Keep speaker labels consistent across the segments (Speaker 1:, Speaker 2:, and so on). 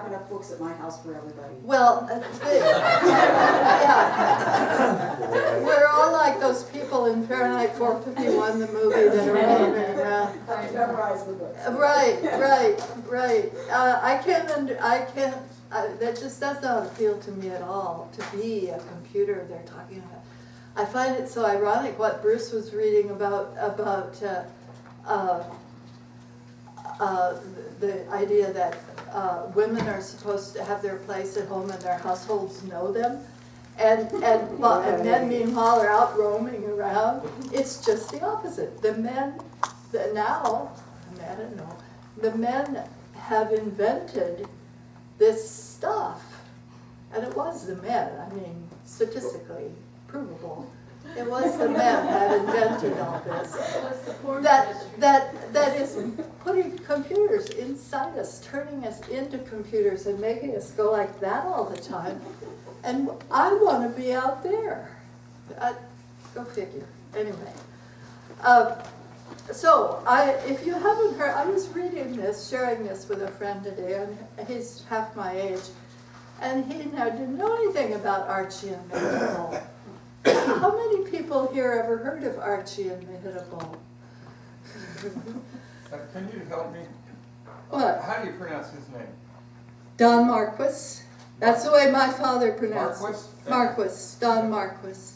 Speaker 1: have enough books at my house for everybody.
Speaker 2: Well, yeah. We're all like those people in Fahrenheit 451, the movie that are running around.
Speaker 1: I memorize the books.
Speaker 2: Right. That just does not appeal to me at all, to be a computer they're talking about. I find it so ironic what Bruce was reading about the idea that women are supposed to have their place at home and their households know them. And men, meanwhile, are out roaming around. It's just the opposite. The men have invented this stuff. And it was the men, I mean, statistically provable. It was the men that invented all this. That is putting computers inside us, turning us into computers and making us go like that all the time. And I want to be out there. Go figure. Anyway. So, if you haven't heard, I was reading this, sharing this with a friend today, and he's half my age, and he didn't know anything about Archie and Mehitable. How many people here ever heard of Archie and Mehitable?
Speaker 3: Can you help me?
Speaker 2: What?
Speaker 3: How do you pronounce his name?
Speaker 2: Don Marquis. That's the way my father pronounced it.
Speaker 3: Marquis?
Speaker 2: Marquis. Don Marquis.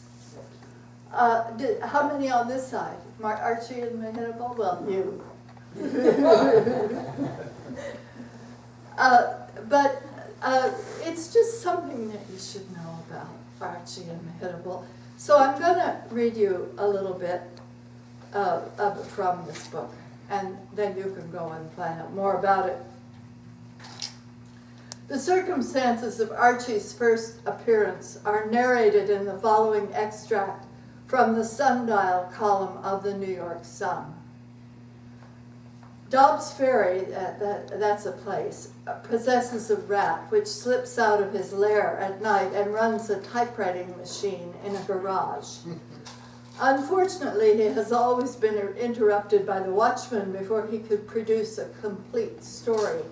Speaker 2: How many on this side? Archie and Mehitable? Well, you. But it's just something that you should know about Archie and Mehitable. So I'm going to read you a little bit from this book, and then you can go and find out more about it. The circumstances of Archie's first appearance are narrated in the following extract from the sundial column of the New York Sun. Dobbs Ferry, that's a place, possesses a rat which slips out of his lair at night and runs a typewriting machine in a garage. Unfortunately, he has always been interrupted by the watchman before he could produce a complete story.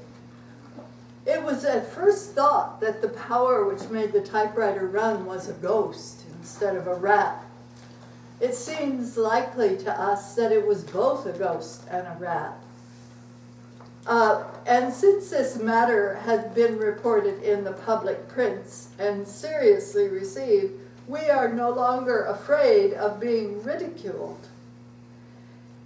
Speaker 2: It was at first thought that the power which made the typewriter run was a ghost instead of a rat. It seems likely to us that it was both a ghost and a rat. And since this matter had been reported in the public prints and seriously received, we are no longer afraid of being ridiculed.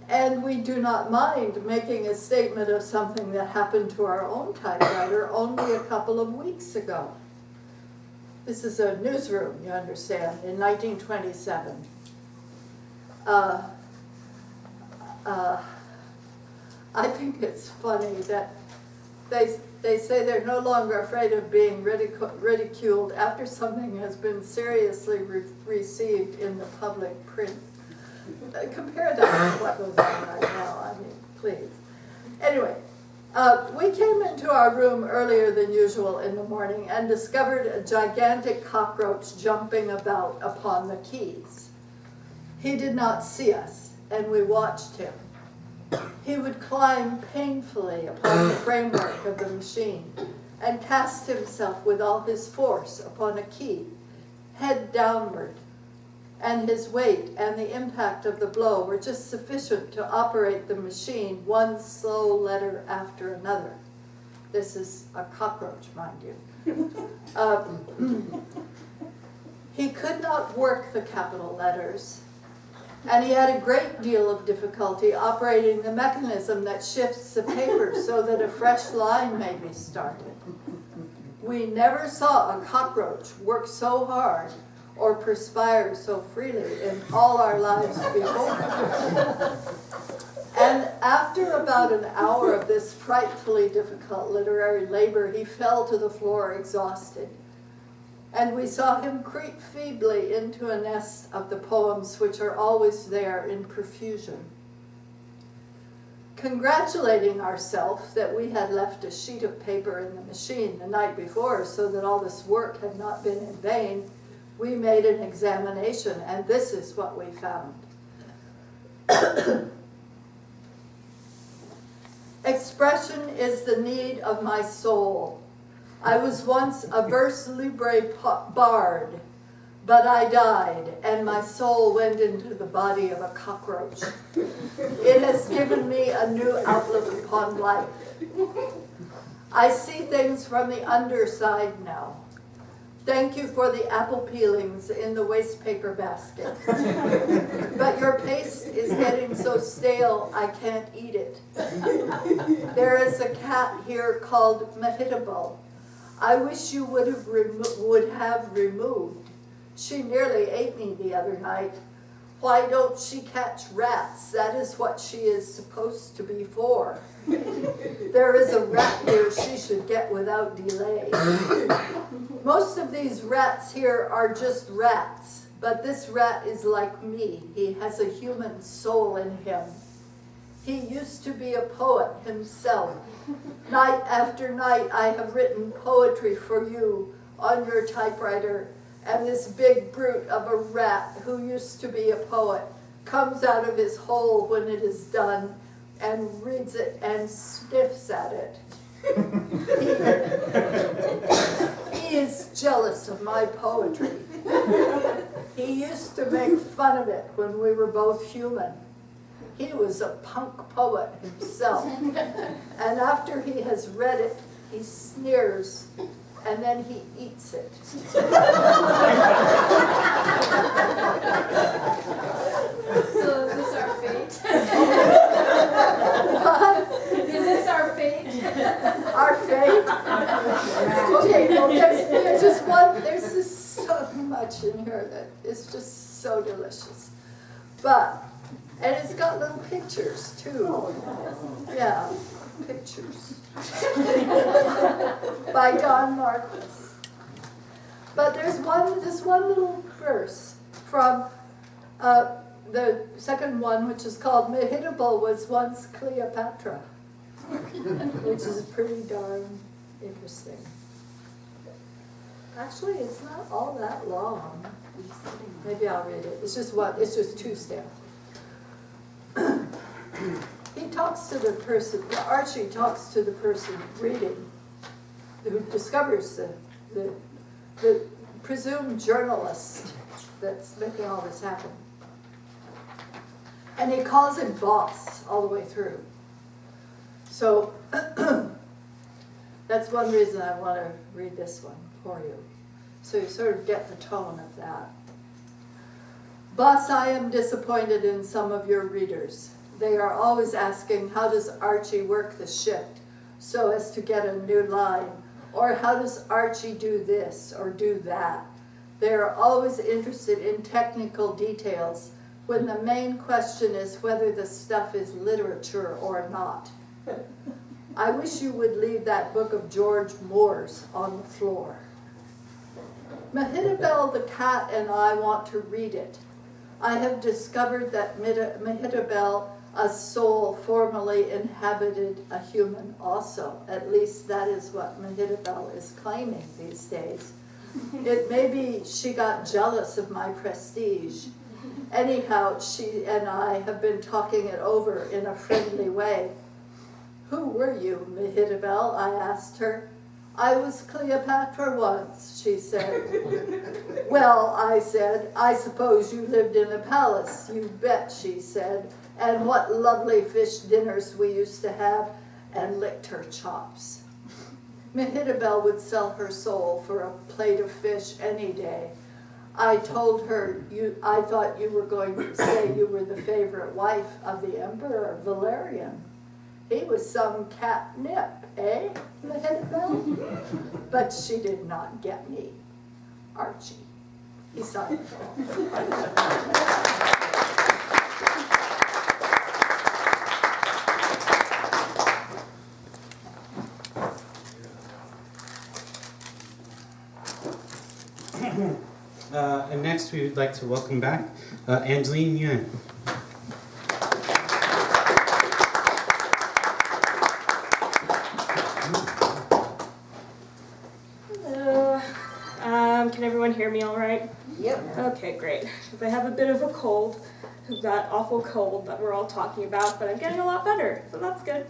Speaker 2: And we do not mind making a statement of something that happened to our own typewriter only a couple of weeks ago. This is a newsroom, you understand, in 1927. I think it's funny that they say they're no longer afraid of being ridiculed after something has been seriously received in the public print. Compare that with what goes on right now, I mean, please. Anyway, we came into our room earlier than usual in the morning and discovered a gigantic cockroach jumping about upon the keys. He did not see us, and we watched him. He would climb painfully upon the framework of the machine and cast himself with all his force upon a key, head downward, and his weight and the impact of the blow were just sufficient to operate the machine one slow letter after another. This is a cockroach, mind you. He could not work the capital letters, and he had a great deal of difficulty operating the mechanism that shifts the paper so that a fresh line may be started. We never saw a cockroach work so hard or perspire so freely in all our lives before. And after about an hour of this frightfully difficult literary labor, he fell to the floor exhausted. And we saw him creep feebly into a nest of the poems which are always there in profusion. Congratulating ourselves that we had left a sheet of paper in the machine the night before so that all this work had not been in vain, we made an examination, and this is what we found. Expression is the need of my soul. I was once a vers libre bard, but I died, and my soul went into the body of a cockroach. It has given me a new outlook upon life. I see things from the underside now. Thank you for the apple peelings in the waste paper basket. But your paste is getting so stale I can't eat it. There is a cat here called Mehitable. I wish you would have removed. She nearly ate me the other night. Why don't she catch rats? That is what she is supposed to be for. There is a rat here she should get without delay. Most of these rats here are just rats, but this rat is like me. He has a human soul in him. He used to be a poet himself. Night after night I have written poetry for you on your typewriter, and this big brute of a rat who used to be a poet comes out of his hole when it is done and reads it and sniffs at it. He is jealous of my poetry. He used to make fun of it when we were both human. He was a punk poet himself. And after he has read it, he sneers, and then he eats it.
Speaker 4: So is this our fate? Is this our fate?
Speaker 2: Our fate? Okay, there's just one, there's just so much in here that is just so delicious. And it's got little pictures too. Yeah, pictures. By Don Marquis. But there's this one little verse from the second one, which is called Mehitable was once Cleopatra, which is pretty darn interesting. Actually, it's not all that long. Maybe I'll read it. It's just two steps. He talks to the person, Archie talks to the person reading, who discovers the presumed journalist that's making all this happen. And he calls him boss all the way through. So that's one reason I want to read this one for you. So you sort of get the tone of that. Boss, I am disappointed in some of your readers. They are always asking, how does Archie work the shift so as to get a new line? Or how does Archie do this or do that? They are always interested in technical details when the main question is whether the stuff is literature or not. I wish you would leave that book of George Moore's on the floor. Mehitable the cat and I want to read it. I have discovered that Mehitable, a soul, formerly inhabited a human also. At least that is what Mehitable is claiming these days. It may be she got jealous of my prestige. Anyhow, she and I have been talking it over in a friendly way. Who were you, Mehitable? I asked her. I was Cleopatra once, she said. Well, I said, I suppose you lived in a palace. You bet, she said. And what lovely fish dinners we used to have, and licked her chops. Mehitable would sell her soul for a plate of fish any day. I told her, I thought you were going to say you were the favorite wife of the Emperor Valerian. He was some catnip, eh, Mehitable? But she did not get me. Archie. He signed it.
Speaker 5: And next we would like to welcome back Angeline Yuen.
Speaker 6: Hello. Can everyone hear me all right?
Speaker 1: Yep.
Speaker 6: Okay, great. Because I have a bit of a cold, that awful cold that we're all talking about, but I'm getting a lot better, so that's good.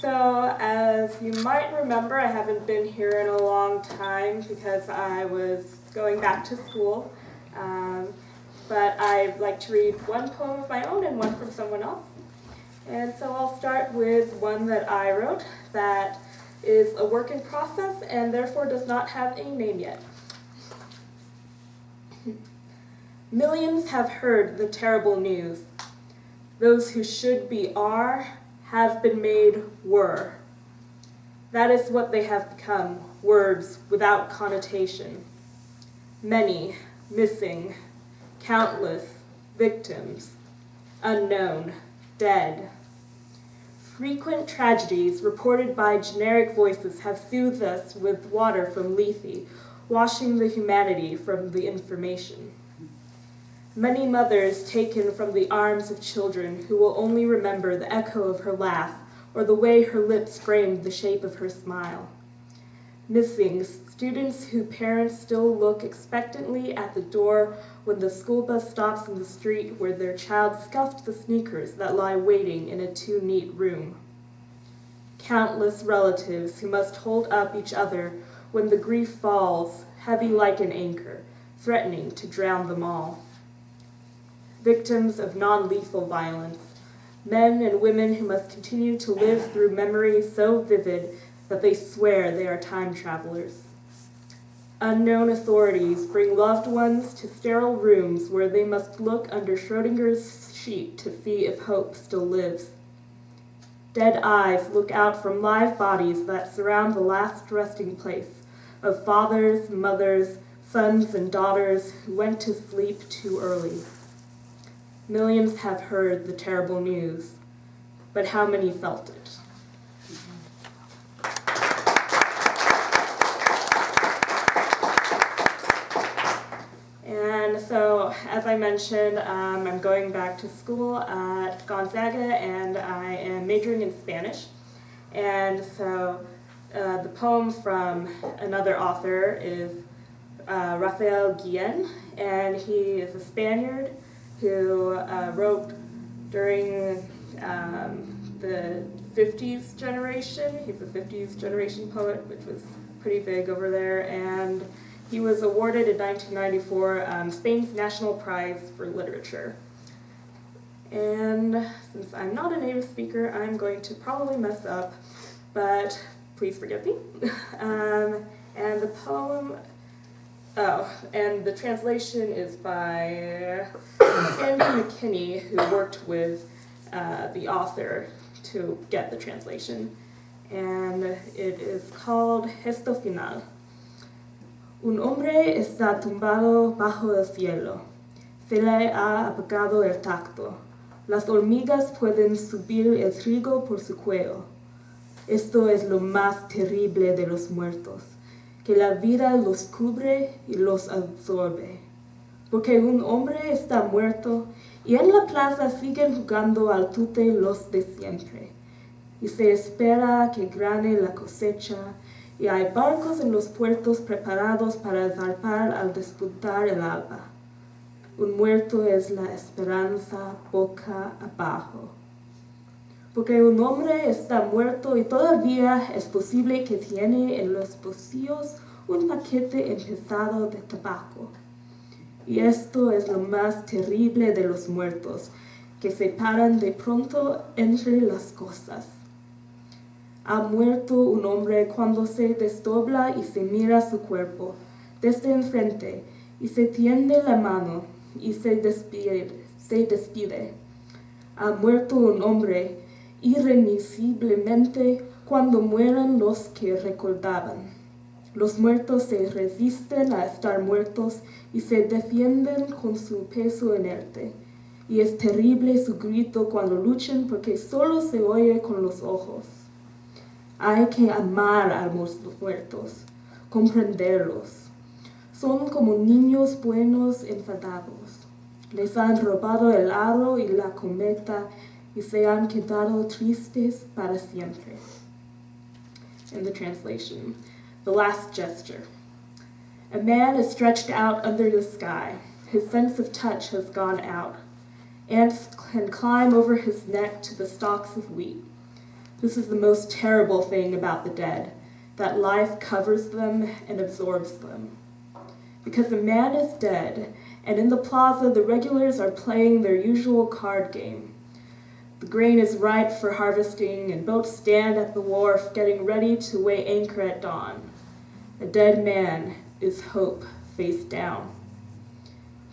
Speaker 6: So, as you might remember, I haven't been here in a long time because I was going back to school. But I like to read one poem of my own and one from someone else. And so I'll start with one that I wrote that is a work in process and therefore does not have a name yet. Millions have heard the terrible news. Those who should be are, have been made were. That is what they have become, words without connotation. Many, missing, countless, victims, unknown, dead. Frequent tragedies reported by generic voices have soothed us with water from Lethe, washing the humanity from the information. Many mothers taken from the arms of children who will only remember the echo of her laugh or the way her lips framed the shape of her smile. Missing, students whose parents still look expectantly at the door when the school bus stops in the street where their child scuffed the sneakers that lie waiting in a too-neat room. Countless relatives who must hold up each other when the grief falls, heavy like an anchor, threatening to drown them all. Victims of non-lethal violence, men and women who must continue to live through memories so vivid that they swear they are time travelers. Unknown authorities bring loved ones to sterile rooms where they must look under Schrodinger's sheet to see if hope still lives. Dead eyes look out from live bodies that surround the last resting place of fathers, mothers, sons, and daughters who went to sleep too early. Millions have heard the terrible news, but how many felt it? And so, as I mentioned, I'm going back to school at Gonzaga, and I am majoring in Spanish. And so, the poem from another author is Rafael Guillen, and he is a Spaniard who wrote during the 50s generation. He's a 50s generation poet, which was pretty big over there, and he was awarded in 1994 Spain's National Prize for Literature. And since I'm not a native speaker, I'm going to probably mess up, but please forgive me. And the poem, and the translation is by Sandy McKinney, who worked with the author to get the translation. And it is called Gesto Final. Un hombre está tumbado bajo el cielo. Se le ha apagado el tacto. Las hormigas pueden subir el trigo por su cuello. Esto es lo más terrible de los muertos, que la vida los cubre y los absorbe. Porque un hombre está muerto y en la plaza siguen jugando al tute los de siempre. Y se espera que grane la cosecha y hay barcos en los puertos preparados para zarpar al despuntar el alba. Un muerto es la esperanza boca abajo. Porque un hombre está muerto y todavía es posible que tiene en los bolsillos un paquete empezado de tabaco. Y esto es lo más terrible de los muertos, que se paran de pronto entre las cosas. Ha muerto un hombre cuando se desdobla y se mira su cuerpo desde enfrente y se tiende la mano y se despide. Ha muerto un hombre irremisiblemente cuando mueran los que recordaban. Los muertos se resisten a estar muertos y se defienden con su peso inerte. Y es terrible su grito cuando luchan porque solo se oye con los ojos. Hay que amar a los muertos, comprenderlos. Son como niños buenos enfadados. Les han robado el aro y la cometa y se han quedado tristes para siempre. In the translation, the last gesture. A man is stretched out under the sky. His sense of touch has gone out. Ants can climb over his neck to the stalks of wheat. This is the most terrible thing about the dead, that life covers them and absorbs them. Because a man is dead, and in the plaza the regulars are playing their usual card game. The grain is ripe for harvesting, and boats stand at the wharf getting ready to weigh anchor at dawn. A dead man is hope face down.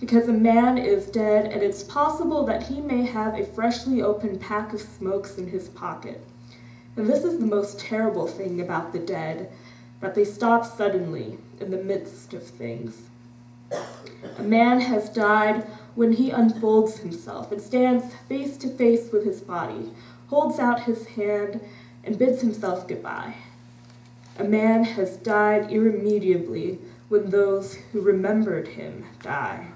Speaker 6: Because a man is dead, and it's possible that he may have a freshly opened pack of smokes in his pocket. And this is the most terrible thing about the dead, that they stop suddenly in the midst of things. A man has died when he unfolds himself and stands face to face with his body, holds out his hand, and bids himself goodbye. A man has died irremediably when those who remembered him die.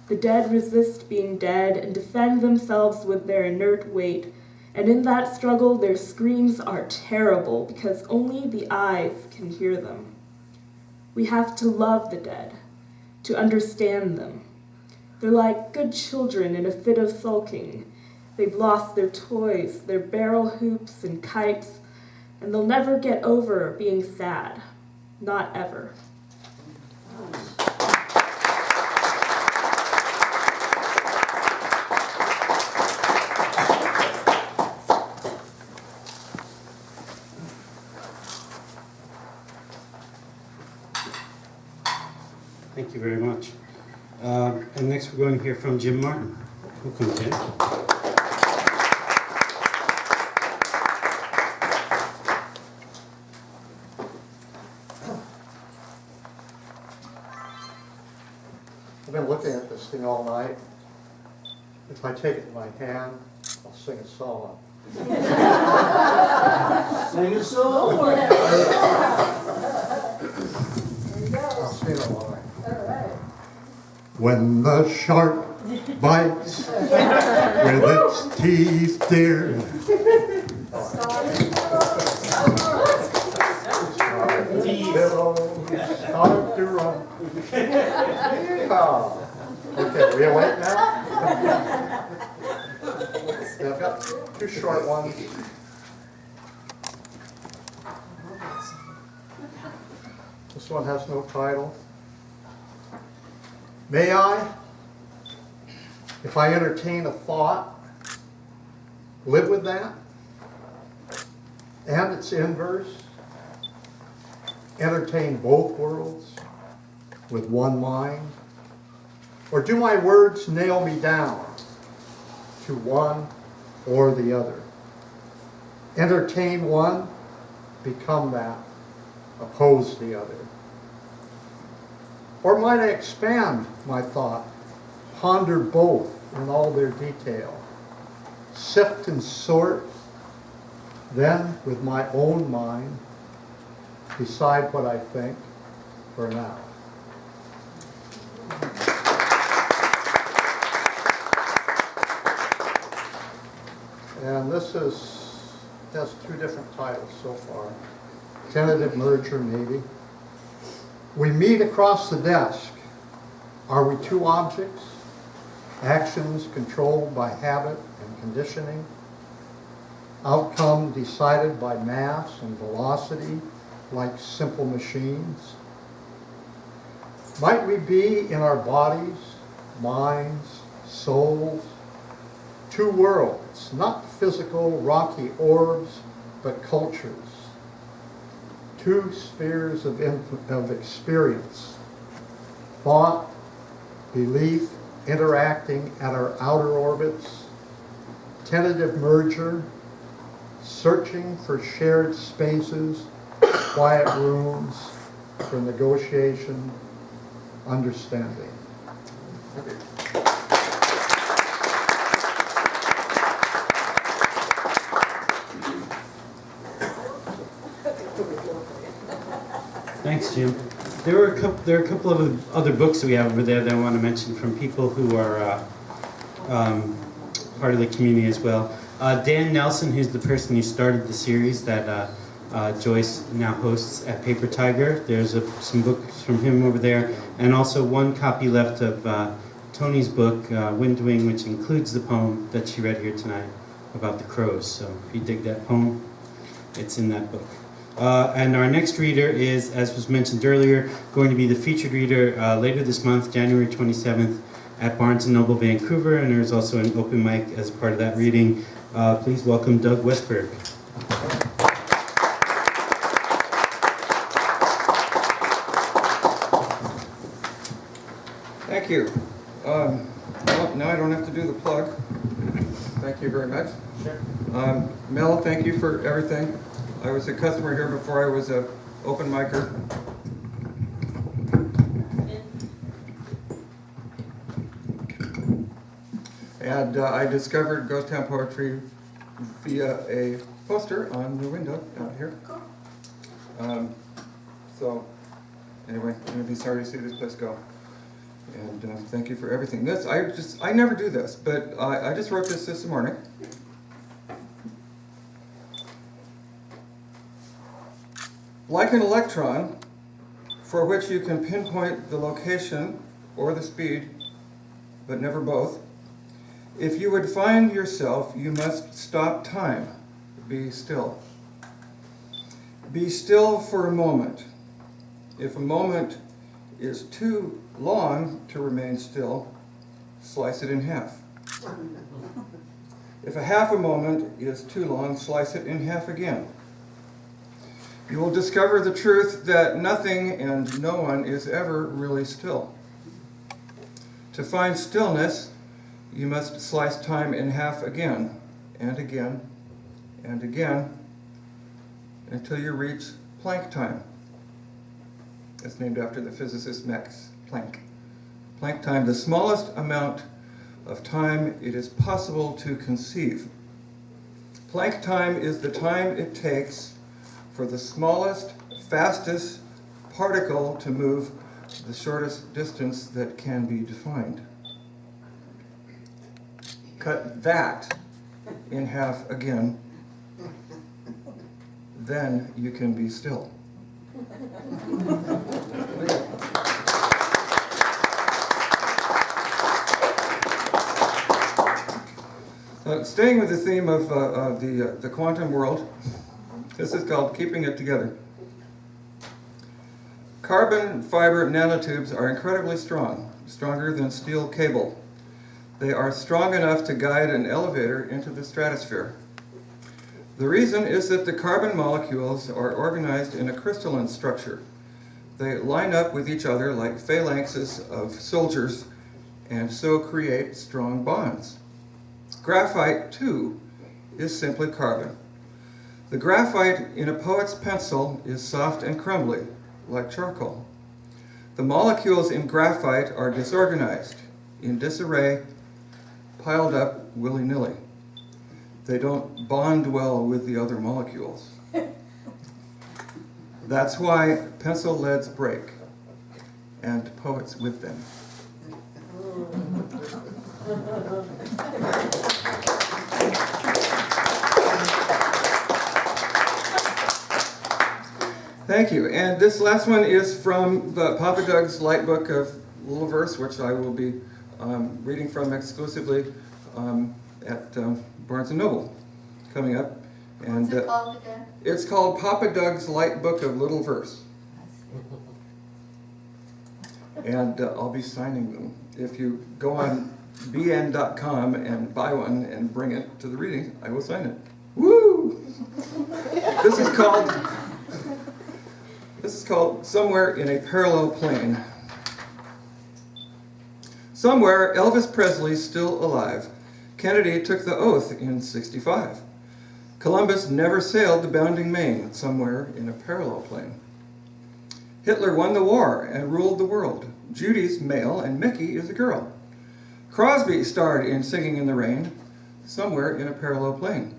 Speaker 6: The dead resist being dead and defend themselves with their inert weight, and in that struggle their screams are terrible because only the eyes can hear them. We have to love the dead, to understand them. They're like good children in a fit of sulking. They've lost their toys, their barrel hoops and kites, and they'll never get over being sad. Not ever.
Speaker 5: Thank you very much. And next we're going to hear from Jim Martin. Welcome, Jim.
Speaker 7: I've been looking at this thing all night. If I take it in my hand, I'll sing a song.
Speaker 8: Sing a song.
Speaker 7: I'll sing a line. When the shark bites with its teeth, dear. Start to run. Oh. Okay, we awake now? Yeah, I've got two short ones. This one has no title. May I, if I entertain a thought, live with that and its inverse, entertain both worlds with one mind? Or do my words nail me down to one or the other? Entertain one, become that, oppose the other. Or might I expand my thought, ponder both in all their detail, sift and sort, then with my own mind, decide what I think for now. And this has two different titles so far. Tentative merger, maybe. We meet across the desk. Are we two objects? Actions controlled by habit and conditioning? Outcome decided by mass and velocity, like simple machines? Might we be in our bodies, minds, souls, two worlds, not physical rocky orbs, but cultures, two spheres of experience, thought, belief, interacting at our outer orbits, tentative merger, searching for shared spaces, quiet rooms for negotiation, understanding.
Speaker 5: Thanks, Jim. There are a couple of other books that we have over there that I want to mention from people who are part of the community as well. Dan Nelson, who's the person who started the series that Joyce now hosts at Paper Tiger. There's some books from him over there, and also one copy left of Tony's book, Wind Wing, which includes the poem that she read here tonight. about the crows. So if you dig that poem, it's in that book. And our next reader is, as was mentioned earlier, going to be the featured reader later this month, January 27th, at Barnes & Noble Vancouver, and there's also an open mic as part of that reading. Please welcome Doug Westberg.
Speaker 3: Thank you. Well, now I don't have to do the plug. Thank you very much.
Speaker 5: Sure.
Speaker 3: Mel, thank you for everything. I was a customer here before I was a open micer. And I discovered Ghost Town Poetry via a poster on the window out here. So anyway, I'm gonna be sorry to see this place go. And thank you for everything. I never do this, but I just wrote this morning. Like an electron, for which you can pinpoint the location or the speed, but never both, if you would find yourself, you must stop time. Be still. Be still for a moment. If a moment is too long to remain still, slice it in half. If a half a moment is too long, slice it in half again. You will discover the truth that nothing and no one is ever really still. To find stillness, you must slice time in half again, and again, and again, until you reach Planck time. It's named after the physicist Max Planck. Planck time, the smallest amount of time it is possible to conceive. Planck time is the time it takes for the smallest, fastest particle to move the shortest distance that can be defined. Cut that in half again, then you can be still. Staying with the theme of the quantum world, this is called Keeping It Together. Carbon fiber nanotubes are incredibly strong, stronger than steel cable. They are strong enough to guide an elevator into the stratosphere. The reason is that the carbon molecules are organized in a crystalline structure. They line up with each other like phalanxes of soldiers and so create strong bonds. Graphite, too, is simply carbon. The graphite in a poet's pencil is soft and crumbly, like charcoal. The molecules in graphite are disorganized, in disarray, piled up willy-nilly. They don't bond well with the other molecules. That's why pencil leads break, and poets with them. Thank you. And this last one is from the Papa Doug's Light Book of Little Verse, which I will be reading from exclusively at Barnes & Noble coming up. And
Speaker 2: What's it called again?
Speaker 3: it's called Papa Doug's Light Book of Little Verse. And I'll be signing them. If you go on bn.com and buy one and bring it to the reading, I will sign it. Woo! This is called Somewhere in a Parallel Plane. Somewhere, Elvis Presley's still alive. Kennedy took the oath in '65. Columbus never sailed the bounding main, somewhere in a parallel plane. Hitler won the war and ruled the world. Judy's male and Mickey is a girl. Crosby starred in Singing in the Rain, somewhere in a parallel plane.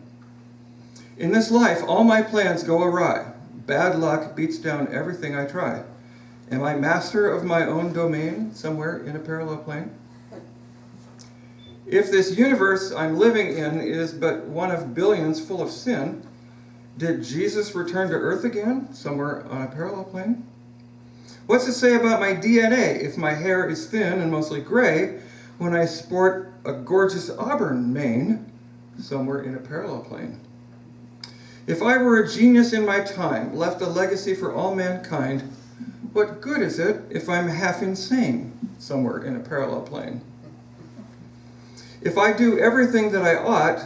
Speaker 3: In this life, all my plans go awry. Bad luck beats down everything I try. Am I master of my own domain, somewhere in a parallel plane? If this universe I'm living in is but one of billions full of sin, did Jesus return to earth again, somewhere on a parallel plane? What's it say about my DNA if my hair is thin and mostly gray when I sport a gorgeous auburn mane, somewhere in a parallel plane. If I were a genius in my time, left a legacy for all mankind, what good is it if I'm half insane somewhere in a parallel plane? If I do everything that I ought,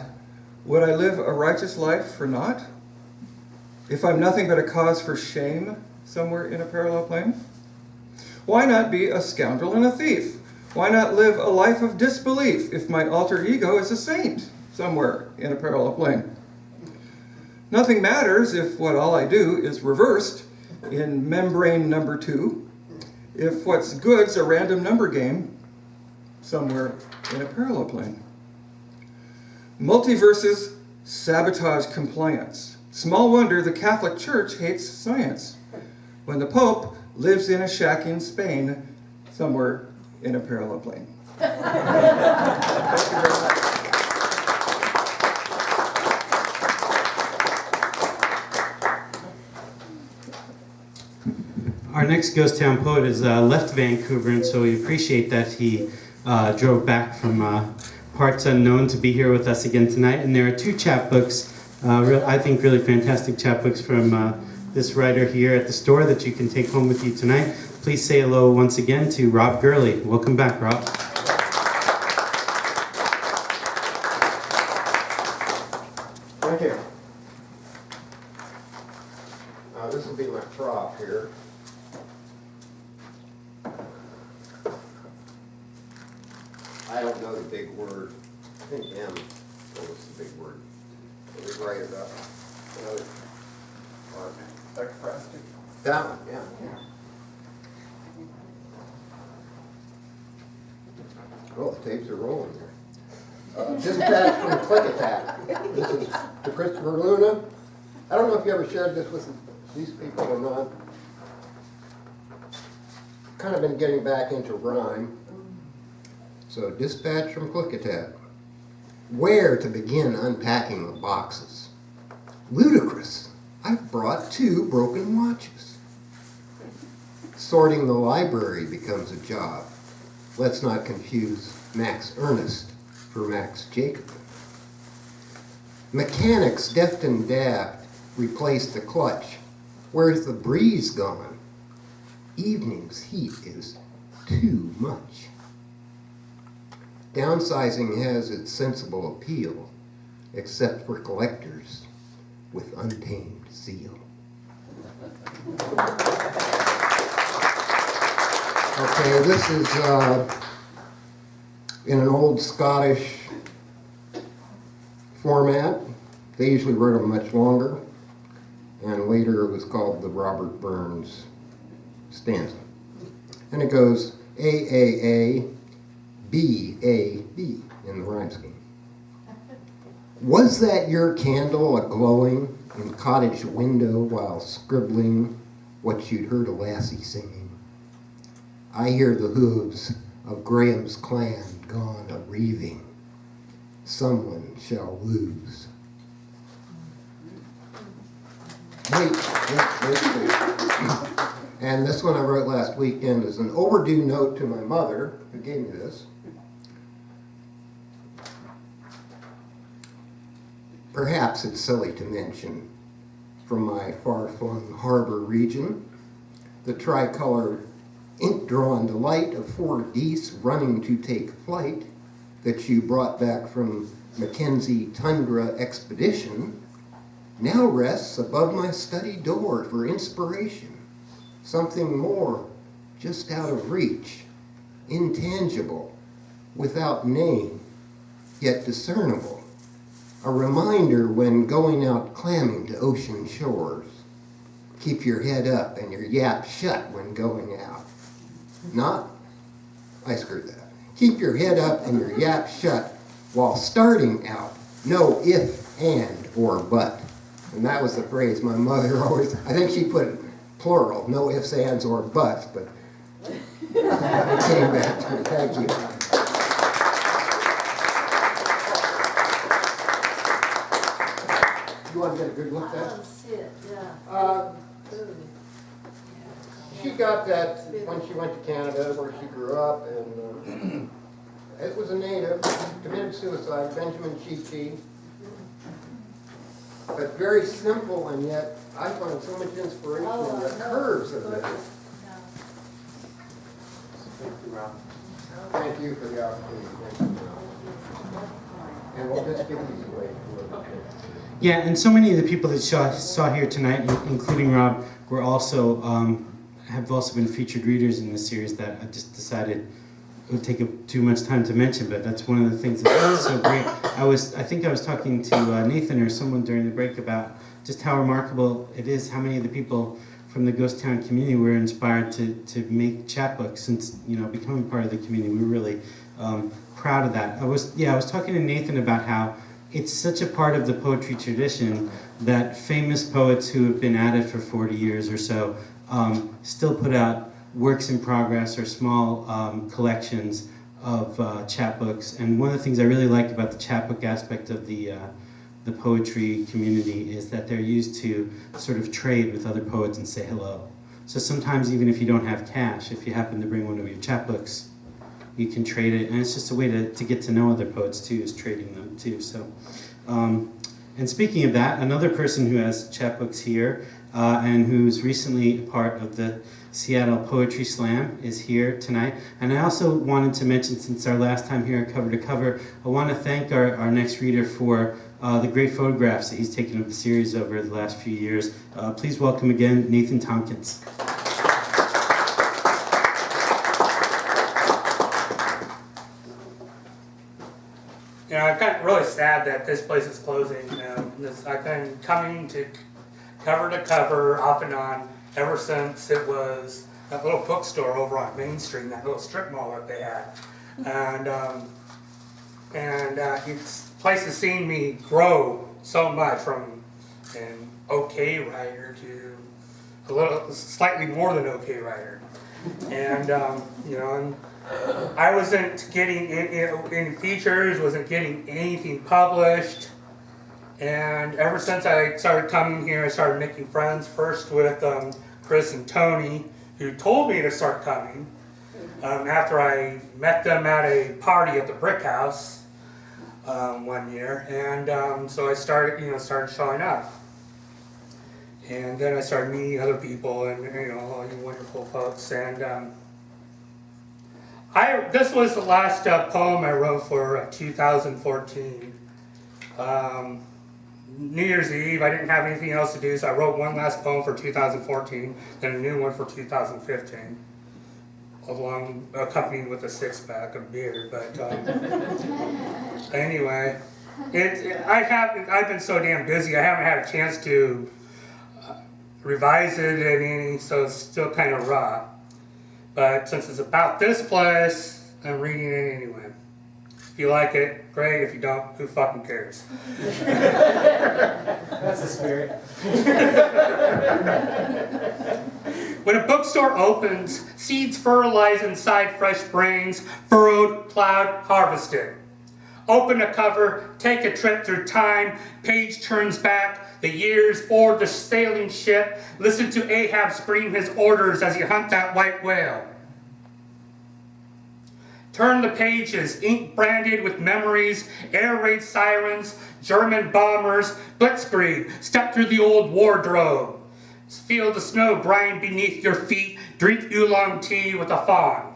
Speaker 3: would I live a righteous life for naught? If I'm nothing but a cause for shame somewhere in a parallel plane? Why not be a scoundrel and a thief? Why not live a life of disbelief if my alter ego is a saint somewhere in a parallel plane? Nothing matters if what all I do is reversed in membrane number 2, if what's good's a random number game somewhere in a parallel plane. Multiverses sabotage compliance. Small wonder the Catholic Church hates science when the Pope lives in a shack in Spain somewhere in a parallel plane. Thank you very much.
Speaker 5: Our next ghost town poet has left Vancouver, and so we appreciate that he drove back from parts unknown to be here with us again tonight. And there are 2 chapbooks, I think really fantastic chapbooks from this writer here at the store that you can take home with you tonight. Please say hello once again to Rob Gurley. Welcome back, Rob.
Speaker 8: Thank you. This will be my prop here. I don't know the big word. I think M told us the big word. Let me write it up. Another part. That one, yeah. Oh, the tapes are rolling here. Dispatch from Click Attack. This is to Christopher Luna. I don't know if you ever shared this with these people or not. Kind of been getting back into rhyme. So, dispatch from Click Attack. Where to begin unpacking the boxes? Ludicrous. I've brought 2 broken watches. Sorting the library becomes a job. Let's not confuse Max Ernest for Max Jacob. Mechanics deft and daft replace the clutch. Where's the breeze gone? Evening's heat is too much. Downsizing has its sensible appeal, except for collectors with untamed zeal. Okay, this is in an old Scottish format. They usually wrote them much longer, and later it was called the Robert Burns stanza. And it goes A, B, A, B in the rhyme scheme. Was that your candle a-glowing in cottage window while scribbling what you'd heard a lassie singing? I hear the hooves of Graham's clan gone a-reaving. Someone shall lose. Wait. And this one I wrote last weekend is an overdue note to my mother, who gave me this. Perhaps it's silly to mention, from my far-flung harbor region, the tricolor ink-drawn delight of 4 geese running to take flight that you brought back from Mackenzie Tundra Expedition now rests above my study door for inspiration. Something more just out of reach, intangible, without name, yet discernible. A reminder when going out clamming to ocean shores. Keep your head up and your yap shut when going out. I screwed that. Keep your head up and your yap shut while starting out. No if, and, or but. And that was the phrase my mother always, I think she put it plural, no ifs, ands, or buts, but it came back to me. Thank you. You want to get a good look at
Speaker 2: I
Speaker 8: that?
Speaker 2: don't see it, yeah.
Speaker 8: She got that when she went to Canada, where she grew up, and it was a native, committed suicide, Benjamin Chichi, but very simple, and yet I find so much inspiration in the curves of it.
Speaker 7: Thank you, Rob.
Speaker 8: Thank you for the opportunity. Thank you. And we'll just give these away.
Speaker 5: Yeah, and so many of the people that saw here tonight, including Rob, were also have also been featured readers in this series that I just decided it would take up too much time to mention, but that's one of the things that's so great. I think I was talking to Nathan or someone during the break about just how remarkable it is how many of the people from the Ghost Town community were inspired to make chapbooks since becoming part of the community. We're really proud of that. I was talking to Nathan about how it's such a part of the poetry tradition that famous poets who have been at it for 40 years or so still put out works in progress or small collections of chapbooks. And one of the things I really like about the chapbook aspect of the poetry community is that they're used to sort of trade with other poets and say hello. So sometimes even if you don't have cash, if you happen to bring one of your chapbooks, you can trade it, and it's just a way to get to know other poets too, is trading them too. So, and speaking of that, another person who has chapbooks here and who's recently a part of the Seattle Poetry Slam is here tonight. And I also wanted to mention, since our last time here at Cover to Cover, I want to thank our next reader for the great photographs that he's taken of the series over the last few years. Please welcome again Nathan Tompkins.
Speaker 9: I'm kind of really sad that this place is closing. I've been coming to cover off and on ever since it was that little bookstore over on Main Street, that little strip mall that they had. And this place has seen me grow so much from an okay writer to a little slightly more than okay writer. And and I wasn't getting any features, wasn't getting anything published, and ever since I started coming here, I started making friends, first with Chris and Tony, who told me to start coming, after I met them at a party at the Brick House one year, and so I started showing up. And then I started meeting other people and all you wonderful folks, and this was the last poem I wrote for 2014. New Year's Eve, I didn't have anything else to do, so I wrote one last poem for 2014, then a new one for 2015, accompanied with a six-pack of beer. But anyway, I've been so damn busy, I haven't had a chance to revise it any, so it's still kind of raw. But since it's about this place, I'm reading it anyway. If you like it, great. If you don't, who fucking cares?
Speaker 10: That's the spirit.
Speaker 9: When a bookstore opens, seeds fertilize inside fresh brains, furrowed, plowed, harvested. Open a cover, take a trip through time, page turns back, the years board the sailing ship, listen to Ahab scream his orders as you hunt that white whale. Turn the pages, ink branded with memories, air raid sirens, German bombers, blitzkrieg, step through the old wardrobe. Feel the snow grind beneath your feet, drink oolong tea with a fawn.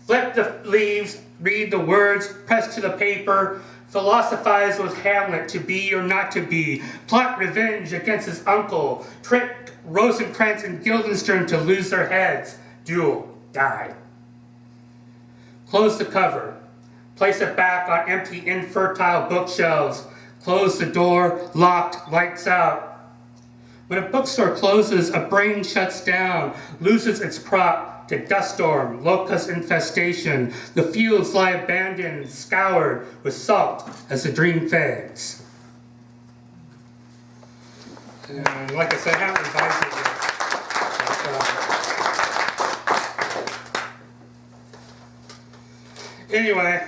Speaker 9: Flip the leaves, read the words, press to the paper, philosophize with Hamlet to be or not to be, plot revenge against his uncle, trick Rosencrantz and Guildenstern to lose their heads, duel, die. Close the cover, place it back on empty, infertile bookshelves, close the door, locked, lights out. When a bookstore closes, a brain shuts down, loses its prop to dust storm, locust infestation. The fields lie abandoned, scoured with salt as the dream fades. And like I said, I haven't revised it yet. Anyway,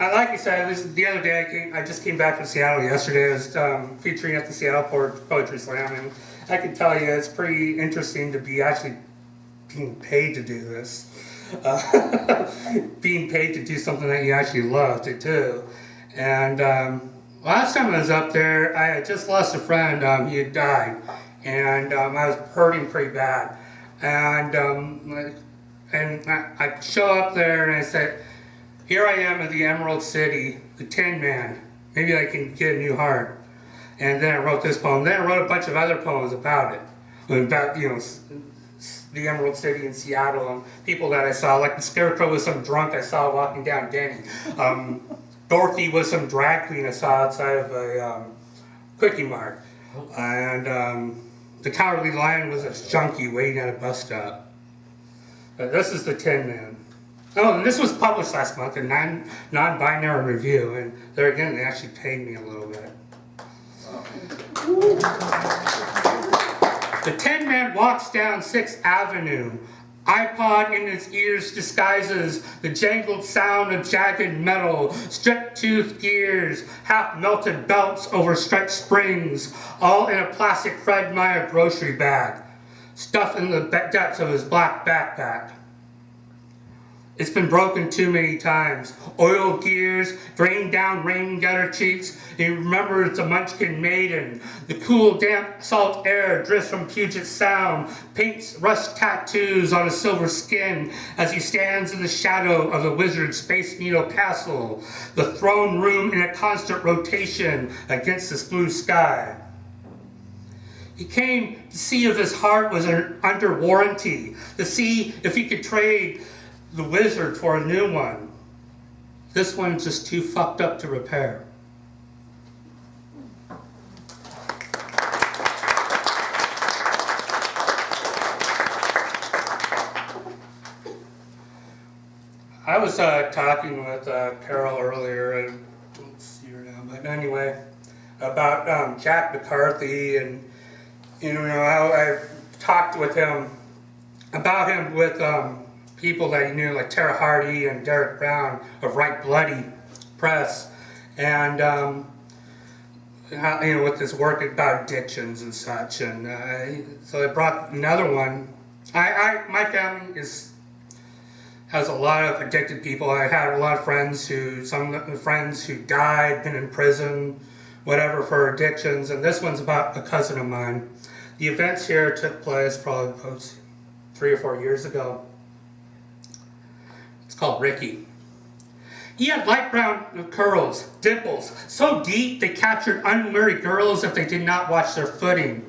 Speaker 9: like you said, the other day I just came back from Seattle yesterday. I was featuring at the Seattle Poetry Slam, and I can tell you it's pretty interesting to be actually being paid to do this. Being paid to do something that you actually love to do. And Last time I was up there, I had just lost a friend. He had died, and I was hurting pretty bad. And I show up there and I said, "Here I am at the Emerald City, the Tin Man. Maybe I can get a new heart." And then I wrote this poem. Then I wrote a bunch of other poems about it, about the Emerald City in Seattle and people that I saw. Like the Scarecrow was some drunk I saw walking down Denny. Dorothy was some drag queen I saw outside of a Quickie Mart. And the Cowardly Lion was a junkie waiting at a bus stop. This is the Tin Man. Oh, and this was published last month in Non-Binary Review, and there again, they actually paid me a little bit. The Tin Man walks down 6th Avenue. iPod in his ears disguises the jangled sound of jagged metal, stripped-toothed gears, half-melted belts over stretched springs, all in a plastic Fred Meyer grocery bag, stuffed in the depths of his black backpack. It's been broken too many times. Oil gears, drained down rain gutter cheeks. He remembers the Munchkin Maiden. The cool, damp, salt air drifts from Puget Sound, paints rust tattoos on his silver skin as he stands in the shadow of the wizard's Space Needle Castle, the throne room in a constant rotation against this blue sky. He came to see if his heart was under warranty, to see if he could trade the wizard for a new one. This one's just too fucked up to repair. I was talking with Carol earlier, and I don't see her now, but anyway, about Jack McCarthy, and how I talked with him about him with people that he knew, like Tara Hardy and Derek Brown of Right Bloody Press, and with his work about addictions and such. And so I brought another one. My family has a lot of addicted people. I had a lot of friends some friends who died, been in prison, whatever, for addictions. And this one's about a cousin of mine. The events here took place probably 3 or 4 years ago. It's called Ricky. He had light brown curls, dimples, so deep they captured unmarried girls if they did not watch their footing.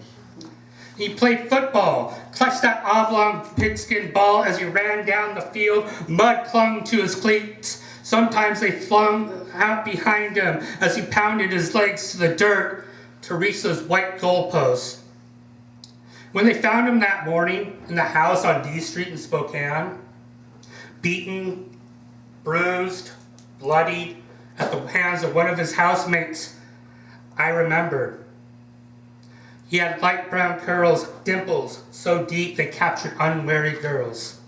Speaker 9: He played football, clutched that oblong pigskin ball as he ran down the field. Mud clung to his cleats. Sometimes they flung out behind him as he pounded his legs to the dirt to reach those white goalposts. When they found him that morning in the house on D Street in Spokane, beaten, bruised, bloodied at the hands of one of his housemates, I remembered. He had light brown curls, dimples so deep they captured unmarried girls.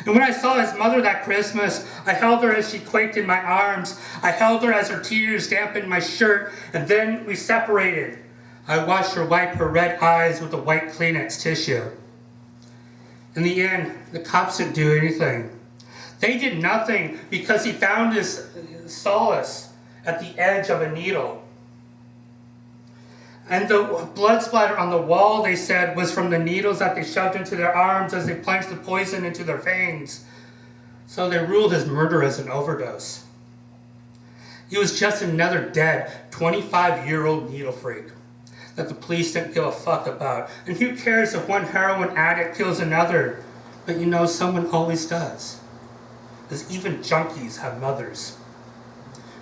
Speaker 9: And when I saw his mother that Christmas, I held her as she quaked in my arms. I held her as her tears dampened my shirt, and then we separated. I watched her wipe her red eyes with a white Kleenex tissue. In the end, the cops didn't do anything. They did nothing because he found his solace at the edge of a needle. And the blood splatter on the wall, they said, was from the needles that they shoved into their arms as they plunged the poison into their veins. So they ruled his murder as an overdose. He was just another dead 25-year-old needle freak that the police didn't give a fuck about. And who cares if one heroin addict kills another? But someone always does. Because even junkies have mothers.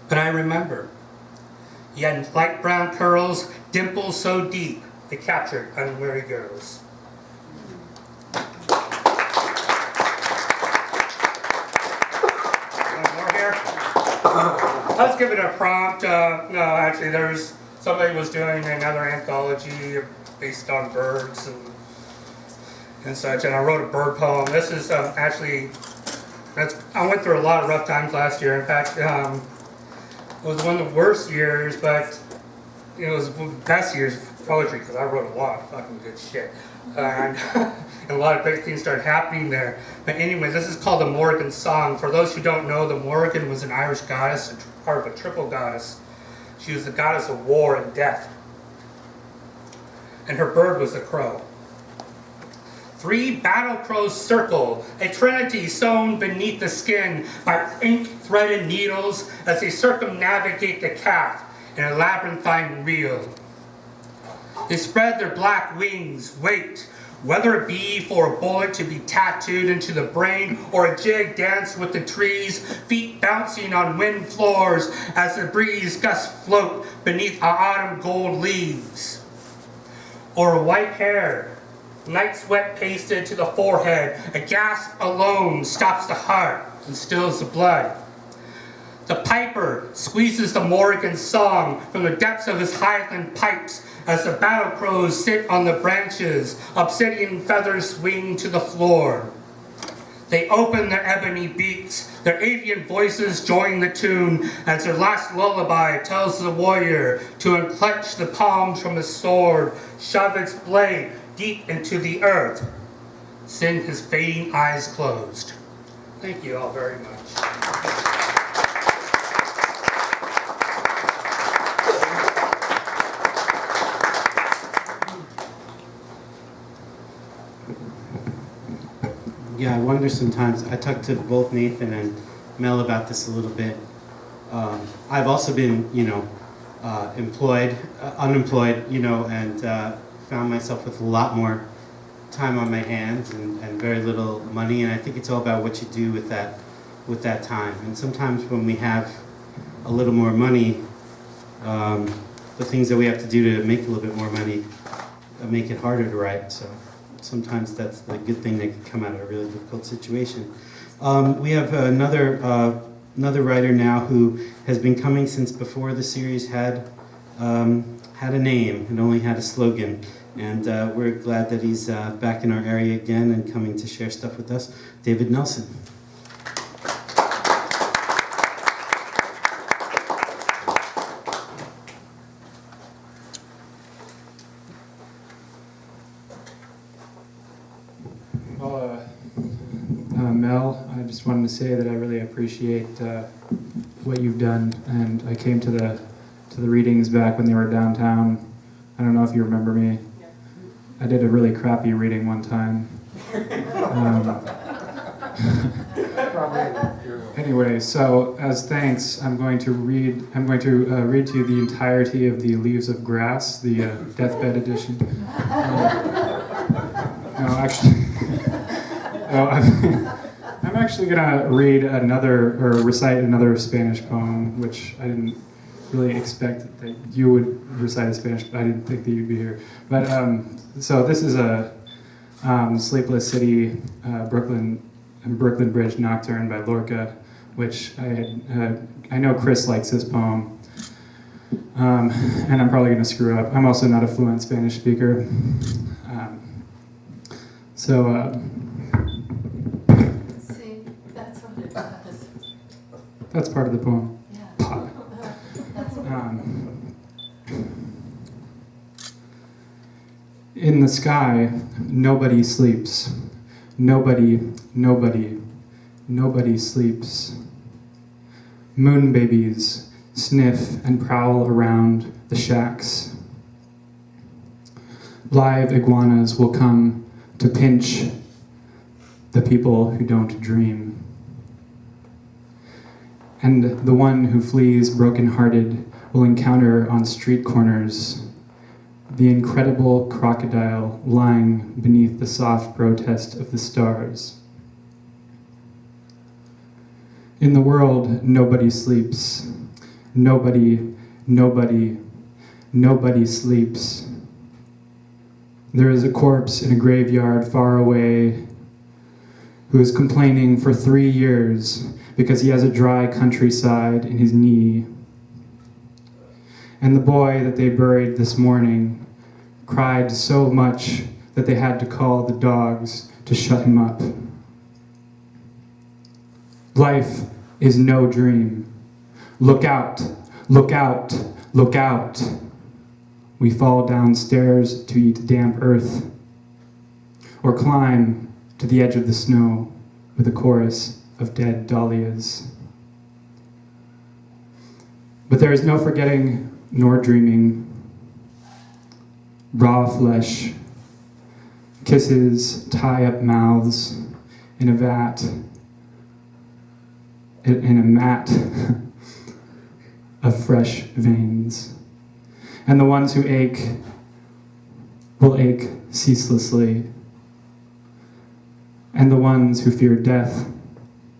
Speaker 9: But I remember. He had light brown curls, dimples so deep they captured unmarried girls. More here? I was given a prompt. No, actually, somebody was doing another anthology based on birds and such, and I wrote a bird poem. This is I went through a lot of rough times last year. In fact, it was one of the worst years, but it was the best years for poetry because I wrote a lot of fucking good shit. And a lot of great things started happening there. But anyway, this is called the Morrigan Song. For those who don't know, the Morrigan was an Irish goddess, part of a triple goddess. She was the goddess of war and death. And her bird was a crow. 3 battle crows circle, a trinity sewn beneath the skin by ink-threaded needles as they circumnavigate the calf in a labyrinthine reel. They spread their black wings, wait, whether it be for a bullet to be tattooed into the brain or a jig danced with the trees, feet bouncing on wind floors as the breeze gusts float beneath autumn gold leaves. Or a white hair, night sweat pasted to the forehead, a gasp alone stops the heart and stills the blood. The piper squeezes the Morrigan song from the depths of his highland pipes as the battle crows sit on the branches, obsidian feathers swing to the floor. They open their ebony beaks, their avian voices join the tune as their last lullaby tells the warrior to unclench the palms from his sword, shove its blade deep into the earth, send his fading eyes closed. Thank you all very much.
Speaker 5: Yeah, I wonder sometimes. I talked to both Nathan and Mel about this a little bit. I've also been, unemployed, and found myself with a lot more time on my hands and very little money. And I think it's all about what you do with that time. And sometimes when we have a little more money, the things that we have to do to make a little bit more money make it harder to write. So sometimes that's the good thing that can come out of a really difficult situation. We have another writer now who has been coming since before the series had a name and only had a slogan. And we're glad that he's back in our area again and coming to share stuff with us. David Nelson.
Speaker 10: Mel, I just wanted to say that I really appreciate what you've done, and I came to the readings back when they were downtown. I don't know if you remember me. I did a really crappy reading one time. Anyway, so as thanks, I'm going to read to you the entirety of the Leaves of Grass, the deathbed edition. No, actually. Oh, I'm actually gonna recite another Spanish poem, which I didn't really expect that you would recite a Spanish. I didn't think that you'd be here. But so this is a Sleepless City, Brooklyn Bridge Nocturne by Lorca, which I know Chris likes this poem, and I'm probably gonna screw up. I'm also not a fluent Spanish speaker, so. That's part of the poem. Yeah. In the sky, nobody sleeps. Nobody sleeps. Moon babies sniff and prowl around the shacks. Live iguanas will come to pinch the people who don't dream. And the one who flees broken-hearted will encounter on street corners the incredible crocodile lying beneath the soft protest of the stars. In the world, nobody sleeps. Nobody sleeps. There is a corpse in a graveyard far away who is complaining for 3 years because he has a dry countryside in his knee. And the boy that they buried this morning cried so much that they had to call the dogs to shut him up. Life is no dream. Look out, look out, look out. We fall downstairs to eat damp earth, or climb to the edge of the snow with a chorus of dead dahlias. But there is no forgetting nor dreaming. Raw flesh, kisses tie up mouths in a vat, in a mat of fresh veins. And the ones who ache will ache ceaselessly. And the ones who fear death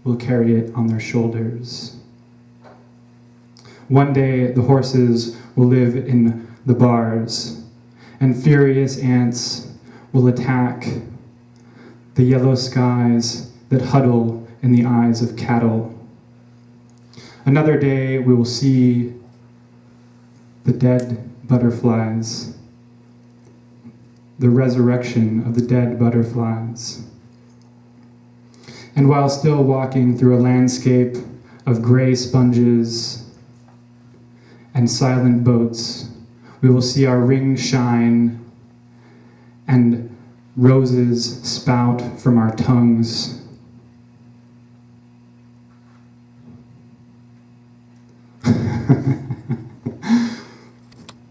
Speaker 10: will carry it on their shoulders. One day the horses will live in the bars, and furious ants will attack the yellow skies that huddle in the eyes of cattle. Another day we will see the dead butterflies, the resurrection of the dead butterflies. And while still walking through a landscape of gray sponges and silent boats, we will see our rings shine and roses spout from our tongues.